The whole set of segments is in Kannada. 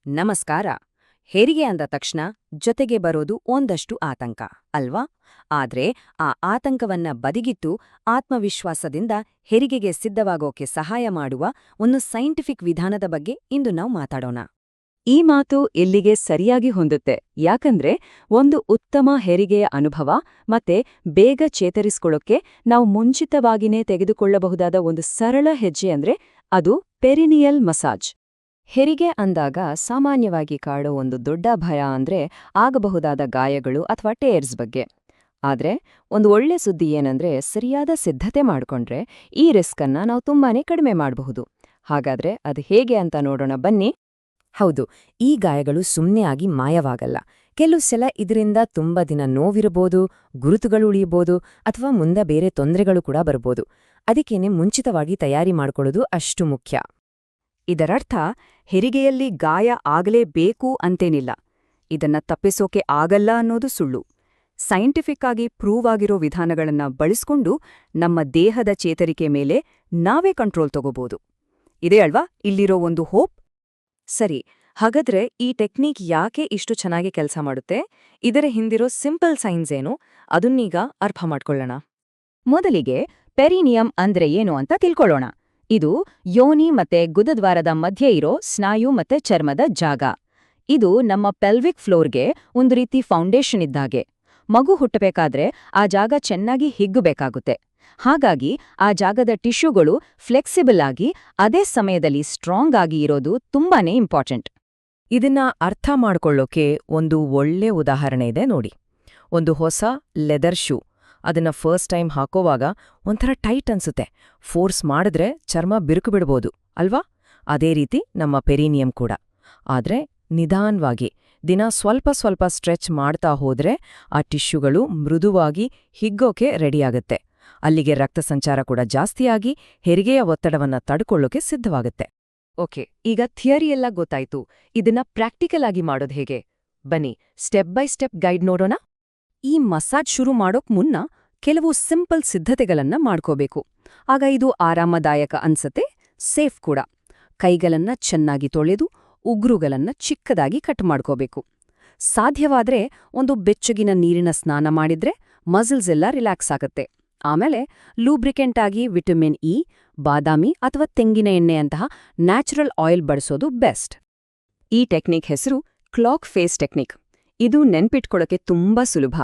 ನಮಸ್ಕಾರ. ಹೆರಿಗೆ ಅಂದ ತಕ್ಷಣ ಜೊತೆಗೆ ಬರೋದು ಒಂದಷ್ಟು ಆತಂಕ ಅಲ್ವಾ? ಆದ್ರೆ ಆ ಆತಂಕವನ್ನ ಬದಿಗಿಟ್ಟು ಆತ್ಮವಿಶ್ವಾಸದಿಂದ ಹೆರಿಗೆಗೆ ಸಿದ್ಧವಾಗೋಕೆ ಸಹಾಯ ಮಾಡುವ ಒಂದು ಸೈಂಟಿಫಿಕ್ ವಿಧಾನದ ಬಗ್ಗೆ ಇಂದು ನಾವು ಮಾತಾಡೋಣ. ಈ ಮಾತು ಇಲ್ಲಿಗೆ ಸರಿಯಾಗಿ ಹೊಂದುತ್ತೆ. ಯಾಕಂದ್ರೆ ಒಂದು ಉತ್ತಮ ಹೆರಿಗೆಯ ಅನುಭವ ಮತ್ತೆ ಬೇಗ ಚೇತರಿಸ್ಕೊಳ್ಳೋಕೆ ನಾವು ಮುಂಚಿತವಾಗಿನೇ ತೆಗೆದುಕೊಳ್ಳಬಹುದಾದ ಒಂದು ಸರಳ ಹೆಜ್ಜೆ ಅಂದ್ರೆ ಅದು ಪೆರಿನಿಯಲ್ ಮಸಾಜ್. ಹೆರಿಗೆ ಅಂದಾಗ ಸಾಮಾನ್ಯವಾಗಿ ಕಾಡೋ ಒಂದು ದೊಡ್ಡ ಭಯ ಅಂದ್ರೆ ಆಗಬಹುದಾದ ಗಾಯಗಳು ಅಥವಾ ಟೇರ್ಸ್ ಬಗ್ಗೆ. ಆದ್ರೆ ಒಂದು ಒಳ್ಳೆ ಸುದ್ದಿ ಏನಂದ್ರೆ ಸರಿಯಾದ ಸಿದ್ಧತೆ ಮಾಡ್ಕೊಂಡ್ರೆ ಈ ರಿಸ್ಕನ್ನ ನಾವು ತುಂಬಾನೇ ಕಡಿಮೆ ಮಾಡಬಹುದು. ಹಾಗಾದ್ರೆ ಅದು ಹೇಗೆ ಅಂತ ನೋಡೋಣ ಬನ್ನಿ. ಹೌದು, ಈ ಗಾಯಗಳು ಸುಮ್ಮನೆ ಆಗಿ ಮಾಯವಾಗಲ್ಲ. ಕೆಲವು ಸಲ ಇದರಿಂದ ತುಂಬಾ ದಿನ ನೋವಿರಬಹುದು, ಗುರುತುಗಳು ಉಳಿಯಬಹುದು, ಅಥವಾ ಮುಂದೆ ಬೇರೆ ತೊಂದರೆಗಳು ಕೂಡ ಬರ್ಬೋದು. ಅದಕ್ಕೇನೆ ಮುಂಚಿತವಾಗಿ ತಯಾರಿ ಮಾಡ್ಕೊಳ್ಳೋದು ಅಷ್ಟು ಮುಖ್ಯ. ಇದರರ್ಥ ಹೆರಿಗೆಯಲ್ಲಿ ಗಾಯ ಆಗಲೇಬೇಕು ಅಂತೇನಿಲ್ಲ. ಇದನ್ನ ತಪ್ಪಿಸೋಕೆ ಆಗಲ್ಲ ಅನ್ನೋದು ಸುಳ್ಳು. ಸೈಂಟಿಫಿಕ್ ಆಗಿ ಪ್ರೂವ್ ಆಗಿರೋ ವಿಧಾನಗಳನ್ನ ಬಳಸ್ಕೊಂಡು ನಮ್ಮ ದೇಹದ ಚೇತರಿಕೆ ಮೇಲೆ ನಾವೇ ಕಂಟ್ರೋಲ್ ತಗೋಬಹುದು. ಇದೇ ಅಲ್ವಾ ಇಲ್ಲಿರೋ ಒಂದು ಹೋಪ್. ಸರಿ, ಹಾಗಾದ್ರೆ ಈ ಟೆಕ್ನಿಕ್ ಯಾಕೆ ಇಷ್ಟು ಚೆನ್ನಾಗಿ ಕೆಲಸ ಮಾಡುತ್ತೆ? ಇದರ ಹಿಂದಿರೋ ಸಿಂಪಲ್ ಸೈನ್ಸ್ ಏನು ಅದನ್ನೀಗ ಅರ್ಥ ಮಾಡ್ಕೊಳ್ಳೋಣ. ಮೊದಲಿಗೆ ಪೆರಿನಿಯಮ್ ಅಂದ್ರೆ ಏನು ಅಂತ ತಿಳ್ಕೊಳ್ಳೋಣ. ಇದು ಯೋನಿ ಮತ್ತೆ ಗುದದ್ವಾರದ ಮಧ್ಯೆ ಇರೋ ಸ್ನಾಯು ಮತ್ತೆ ಚರ್ಮದ ಜಾಗ. ಇದು ನಮ್ಮ ಪೆಲ್ವಿಕ್ ಫ್ಲೋರ್ಗೆ ಒಂದು ರೀತಿ ಫೌಂಡೇಶನ್ ಇದ್ದಾಗೆ. ಮಗು ಹುಟ್ಟಬೇಕಾದ್ರೆ ಆ ಜಾಗ ಚೆನ್ನಾಗಿ ಹಿಗ್ಗಬೇಕಾಗುತ್ತೆ. ಹಾಗಾಗಿ ಆ ಜಾಗದ ಟಿಶ್ಯೂಗಳು ಫ್ಲೆಕ್ಸಿಬಲ್ ಆಗಿ ಅದೇ ಸಮಯದಲ್ಲಿ ಸ್ಟ್ರಾಂಗ್ ಆಗಿ ಇರೋದು ತುಂಬಾನೇ ಇಂಪಾರ್ಟೆಂಟ್. ಇದನ್ನ ಅರ್ಥ ಮಾಡ್ಕೊಳ್ಳೋಕೆ ಒಂದು ಒಳ್ಳೆ ಉದಾಹರಣೆ ಇದೆ ನೋಡಿ. ಒಂದು ಹೊಸ ಲೆದರ್ ಶೂ, ಅದನ್ನ ಫಸ್ಟ್ ಟೈಮ್ ಹಾಕೋವಾಗ ಒಂಥರ ಟೈಟ್ ಅನ್ಸುತ್ತೆ. ಫೋರ್ಸ್ ಮಾಡಿದ್ರೆ ಚರ್ಮ ಬಿರುಕು ಬಿಡ್ಬೋದು ಅಲ್ವಾ? ಅದೇ ರೀತಿ ನಮ್ಮ ಪೆರಿನಿಯಂ ಕೂಡ. ಆದ್ರೆ ನಿಧಾನ್ವಾಗಿ ದಿನ ಸ್ವಲ್ಪ ಸ್ವಲ್ಪ ಸ್ಟ್ರೆಚ್ ಮಾಡ್ತಾ ಹೋದ್ರೆ ಆ ಟಿಶ್ಯೂಗಳು ಮೃದುವಾಗಿ ಹಿಗ್ಗೋಕೆ ರೆಡಿಯಾಗತ್ತೆ. ಅಲ್ಲಿಗೆ ರಕ್ತ ಸಂಚಾರ ಕೂಡ ಜಾಸ್ತಿಯಾಗಿ ಹೆರಿಗೆಯ ಒತ್ತಡವನ್ನ ತಡ್ಕೊಳ್ಳೋಕೆ ಸಿದ್ಧವಾಗುತ್ತೆ. ಓಕೆ, ಈಗ ಥಿಯರಿ ಎಲ್ಲ ಗೊತ್ತಾಯ್ತು. ಇದನ್ನ ಪ್ರಾಕ್ಟಿಕಲ್ ಆಗಿ ಮಾಡೋದು ಹೇಗೆ? ಬನ್ನಿ ಸ್ಟೆಪ್ ಬೈ ಸ್ಟೆಪ್ ಗೈಡ್ ನೋಡೋಣ. ಈ ಮಸಾಜ್ ಶುರು ಮಾಡೋಕ್ ಮುನ್ನ ಕೆಲವು ಸಿಂಪಲ್ ಸಿದ್ಧತೆಗಳನ್ನ ಮಾಡ್ಕೋಬೇಕು. ಆಗ ಇದು ಆರಾಮದಾಯಕ ಅನ್ಸತ್ತೆ, ಸೇಫ್ ಕೂಡ. ಕೈಗಳನ್ನ ಚೆನ್ನಾಗಿ ತೊಳೆದು ಉಗುರುಗಳನ್ನ ಚಿಕ್ಕದಾಗಿ ಕಟ್ ಮಾಡ್ಕೋಬೇಕು. ಸಾಧ್ಯವಾದ್ರೆ ಒಂದು ಬೆಚ್ಚಗಿನ ನೀರಿನ ಸ್ನಾನ ಮಾಡಿದ್ರೆ ಮಸಲ್ಸ್ ಎಲ್ಲ ರಿಲ್ಯಾಕ್ಸ್ ಆಗತ್ತೆ. ಆಮೇಲೆ ಲೂಬ್ರಿಕೆಂಟ್ ಆಗಿ ವಿಟಮಿನ್ ಇ, ಬಾದಾಮಿ ಅಥವಾ ತೆಂಗಿನ ಎಣ್ಣೆಯಂತಹ ನ್ಯಾಚುರಲ್ ಆಯಿಲ್ ಬಳಸೋದು ಬೆಸ್ಟ್. ಈ ಟೆಕ್ನಿಕ್ ಹೆಸರು ಕ್ಲಾಕ್ ಫೇಸ್ ಟೆಕ್ನಿಕ್. ಇದು ನೆನ್ಪಿಟ್ಕೊಳ್ಳೋಕೆ ತುಂಬಾ ಸುಲಭ.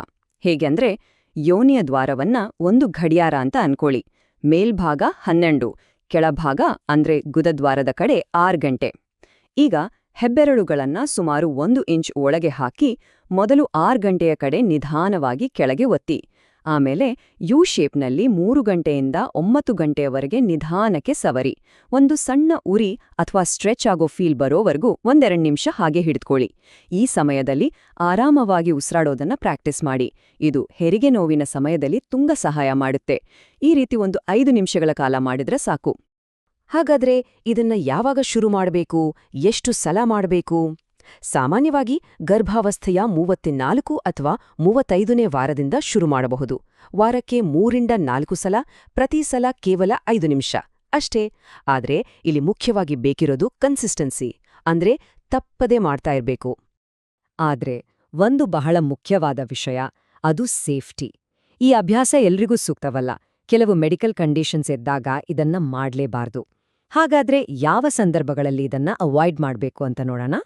ಹೇಗೆಂದ್ರೆ ಯೋನಿಯ ದ್ವಾರವನ್ನ ಒಂದು ಗಡಿಯಾರ ಅಂತ ಅನ್ಕೊಳ್ಳಿ. ಮೇಲ್ಭಾಗ 12, ಕೆಳಭಾಗ ಅಂದ್ರೆ ಗುದದ್ವಾರದ ಕಡೆ 6 ಗಂಟೆ. ಈಗ ಹೆಬ್ಬೆರಳುಗಳನ್ನ ಸುಮಾರು 1 ಇಂಚ್ ಒಳಗೆ ಹಾಕಿ ಮೊದಲು 6 ಗಂಟೆಯ ಕಡೆ ನಿಧಾನವಾಗಿ ಕೆಳಗೆ ಒತ್ತಿ. ಆಮೇಲೆ ಯು ಶೇಪ್ನಲ್ಲಿ 3 ಗಂಟೆಯಿಂದ 9 ಗಂಟೆಯವರೆಗೆ ನಿಧಾನಕ್ಕೆ ಸವರಿ. ಒಂದು ಸಣ್ಣ ಉರಿ ಅಥವಾ ಸ್ಟ್ರೆಚ್ ಆಗೋ ಫೀಲ್ ಬರೋವರೆಗೂ 1-2 ನಿಮಿಷ ಹಾಗೆ ಹಿಡಿದುಕೊಳ್ಳಿ. ಈ ಸಮಯದಲ್ಲಿ ಆರಾಮವಾಗಿ ಉಸಿರಾಡೋದನ್ನ ಪ್ರಾಕ್ಟೀಸ್ ಮಾಡಿ. ಇದು ಹೆರಿಗೆ ನೋವಿನ ಸಮಯದಲ್ಲಿ ತುಂಬಾ ಸಹಾಯ ಮಾಡುತ್ತೆ. ಈ ರೀತಿ ಒಂದು 5 ನಿಮಿಷಗಳ ಕಾಲ ಮಾಡಿದ್ರೆ ಸಾಕು. ಹಾಗಾದ್ರೆ ಇದನ್ನ ಯಾವಾಗ ಶುರು ಮಾಡಬೇಕು, ಎಷ್ಟು ಸಲ ಮಾಡಬೇಕು? ಸಾಮಾನ್ಯವಾಗಿ ಗರ್ಭಾವಸ್ಥೆಯ 34 ಅಥವಾ 35ನೇ ವಾರದಿಂದ ಶುರು ಮಾಡಬಹುದು. ವಾರಕ್ಕೆ 3-4 ಸಲ, ಪ್ರತಿ ಸಲ ಕೇವಲ 5 ನಿಮಿಷ ಅಷ್ಟೇ. ಆದ್ರೆ ಇಲ್ಲಿ ಮುಖ್ಯವಾಗಿ ಬೇಕಿರೋದು ಕನ್ಸಿಸ್ಟೆನ್ಸಿ, ಅಂದ್ರೆ ತಪ್ಪದೇ ಮಾಡ್ತಾ ಇರ್ಬೇಕು. ಆದ್ರೆ ಒಂದು ಬಹಳ ಮುಖ್ಯವಾದ ವಿಷಯ, ಅದು ಸೇಫ್ಟಿ. ಈ ಅಭ್ಯಾಸ ಎಲ್ರಿಗೂ ಸೂಕ್ತವಲ್ಲ. ಕೆಲವು ಮೆಡಿಕಲ್ ಕಂಡೀಷನ್ಸ್ ಇದ್ದಾಗ ಇದನ್ನ ಮಾಡ್ಲೇಬಾರ್ದು. ಹಾಗಾದ್ರೆ ಯಾವ ಸಂದರ್ಭಗಳಲ್ಲಿ ಇದನ್ನ ಅವಾಯ್ಡ್ ಮಾಡ್ಬೇಕು ಅಂತ ನೋಡೋಣ.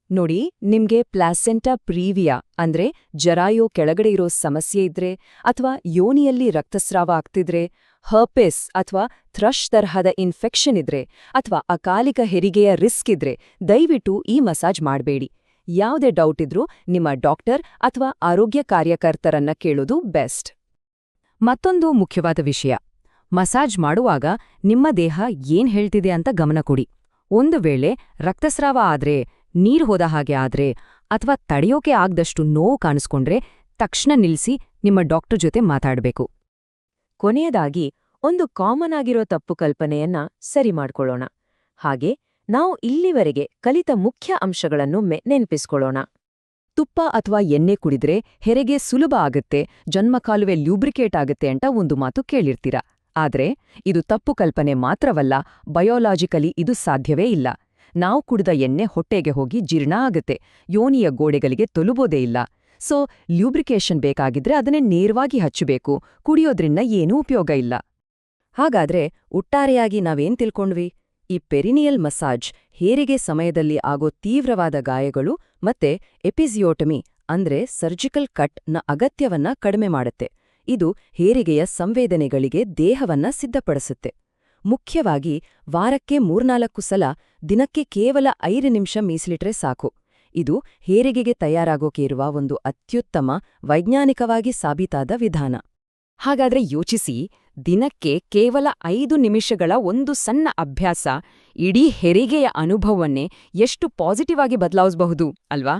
ನೋಡಿ, ನಿಮ್ಗೆ ಪ್ಲಾಸೆಂಟಾ ಪ್ರೀವಿಯಾ ಅಂದ್ರೆ ಜರಾಯು ಕೆಳಗಡೆ ಇರೋ ಸಮಸ್ಯೆ ಇದ್ರೆ, ಅಥವಾ ಯೋನಿಯಲ್ಲಿ ರಕ್ತಸ್ರಾವ ಆಗ್ತಿದ್ರೆ, ಹರ್ಪೆಸ್ ಅಥವಾ ಥ್ರಶ್ ತರಹದ ಇನ್ಫೆಕ್ಷನ್ ಇದ್ರೆ, ಅಥವಾ ಅಕಾಲಿಕ ಹೆರಿಗೆಯ ರಿಸ್ಕ್ ಇದ್ರೆ ದಯವಿಟ್ಟು ಈ ಮಸಾಜ್ ಮಾಡಬೇಡಿ. ಯಾವುದೇ ಡೌಟ್ ಇದ್ರೂ ನಿಮ್ಮ ಡಾಕ್ಟರ್ ಅಥವಾ ಆರೋಗ್ಯ ಕಾರ್ಯಕರ್ತರನ್ನ ಕೇಳೋದು ಬೆಸ್ಟ್. ಮತ್ತೊಂದು ಮುಖ್ಯವಾದ ವಿಷಯ, ಮಸಾಜ್ ಮಾಡುವಾಗ ನಿಮ್ಮ ದೇಹ ಏನ್ ಹೇಳ್ತಿದೆ ಅಂತ ಗಮನ ಕೊಡಿ. ಒಂದು ವೇಳೆ ರಕ್ತಸ್ರಾವ ಆದ್ರೆ, ನೀರು ಹೋದ ಹಾಗೆ ಆದ್ರೆ, ಅಥವಾ ತಡೆಯೋಕೆ ಆಗ್ದಷ್ಟು ನೋವು ಕಾಣಿಸ್ಕೊಂಡ್ರೆ ತಕ್ಷಣ ನಿಲ್ಸಿ ನಿಮ್ಮ ಡಾಕ್ಟರ್ ಜೊತೆ ಮಾತಾಡಬೇಕು. ಕೊನೆಯದಾಗಿ ಒಂದು ಕಾಮನ್ ಆಗಿರೋ ತಪ್ಪು ಕಲ್ಪನೆಯನ್ನ ಸರಿ ಮಾಡ್ಕೊಳ್ಳೋಣ. ಹಾಗೆ ನಾವು ಇಲ್ಲಿವರೆಗೆ ಕಲಿತ ಮುಖ್ಯ ಅಂಶಗಳನ್ನು ನೆನ್ಪಿಸ್ಕೊಳ್ಳೋಣ. ತುಪ್ಪ ಅಥವಾ ಎಣ್ಣೆ ಕುಡಿದ್ರೆ ಹೆರಿಗೆ ಸುಲಭ ಆಗತ್ತೆ, ಜನ್ಮಕಾಲುವೆ ಲ್ಯೂಬ್ರಿಕೇಟ್ ಆಗತ್ತೆ ಅಂತ ಒಂದು ಮಾತು ಕೇಳಿರ್ತೀರ. ಆದ್ರೆ ಇದು ತಪ್ಪು ಕಲ್ಪನೆ ಮಾತ್ರವಲ್ಲ, ಬಯೋಲಾಜಿಕಲಿ ಇದು ಸಾಧ್ಯವೇ ಇಲ್ಲ. ನಾವು ಕುಡಿದ ಎಣ್ಣೆ ಹೊಟ್ಟೆಗೆ ಹೋಗಿ ಜೀರ್ಣ ಆಗತ್ತೆ, ಯೋನಿಯ ಗೋಡೆಗಳಿಗೆ ತಲುಬೋದೇ ಇಲ್ಲ. ಸೊ ಲ್ಯೂಬ್ರಿಕೇಷನ್ ಬೇಕಾಗಿದ್ರೆ ಅದನ್ನೇ ನೇರವಾಗಿ ಹಚ್ಚಬೇಕು, ಕುಡಿಯೋದ್ರಿಂದ ಏನೂ ಉಪಯೋಗ ಇಲ್ಲ. ಹಾಗಾದ್ರೆ ಒಟ್ಟಾರೆಯಾಗಿ ನಾವೇನ್ ತಿಳ್ಕೊಂಡ್ವಿ? ಈ ಪೆರಿನಿಯಲ್ ಮಸಾಜ್ ಹೇರಿಗೆ ಸಮಯದಲ್ಲಿ ಆಗೋ ತೀವ್ರವಾದ ಗಾಯಗಳು ಮತ್ತೆ ಎಪಿಸಿಯೋಟಮಿ ಅಂದ್ರೆ ಸರ್ಜಿಕಲ್ ಕಟ್ ನ ಅಗತ್ಯವನ್ನ ಕಡಿಮೆ ಮಾಡುತ್ತೆ. ಇದು ಹೇರಿಗೆಯ ಸಂವೇದನೆಗಳಿಗೆ ದೇಹವನ್ನ ಸಿದ್ಧಪಡಿಸುತ್ತೆ. ಮುಖ್ಯವಾಗಿ ವಾರಕ್ಕೆ 3-4 ಸಲ ದಿನಕ್ಕೆ ಕೇವಲ 5 ನಿಮಿಷ ಮೀಸಲಿಟ್ರೆ ಸಾಕು. ಇದು ಹೇರಿಗೆಗೆ ತಯಾರಾಗೋಕೆ ಇರುವ ಒಂದು ಅತ್ಯುತ್ತಮ ವೈಜ್ಞಾನಿಕವಾಗಿ ಸಾಬೀತಾದ ವಿಧಾನ. ಹಾಗಾದ್ರೆ ಯೋಚಿಸಿ, ದಿನಕ್ಕೆ ಕೇವಲ 5 ನಿಮಿಷಗಳ ಒಂದು ಸಣ್ಣ ಅಭ್ಯಾಸ ಇಡೀ ಹೆರಿಗೆಯ ಅನುಭವವನ್ನೇ ಎಷ್ಟು ಪಾಸಿಟಿವ್ ಆಗಿ ಬದಲಾಯಿಸಬಹುದು ಅಲ್ವಾ?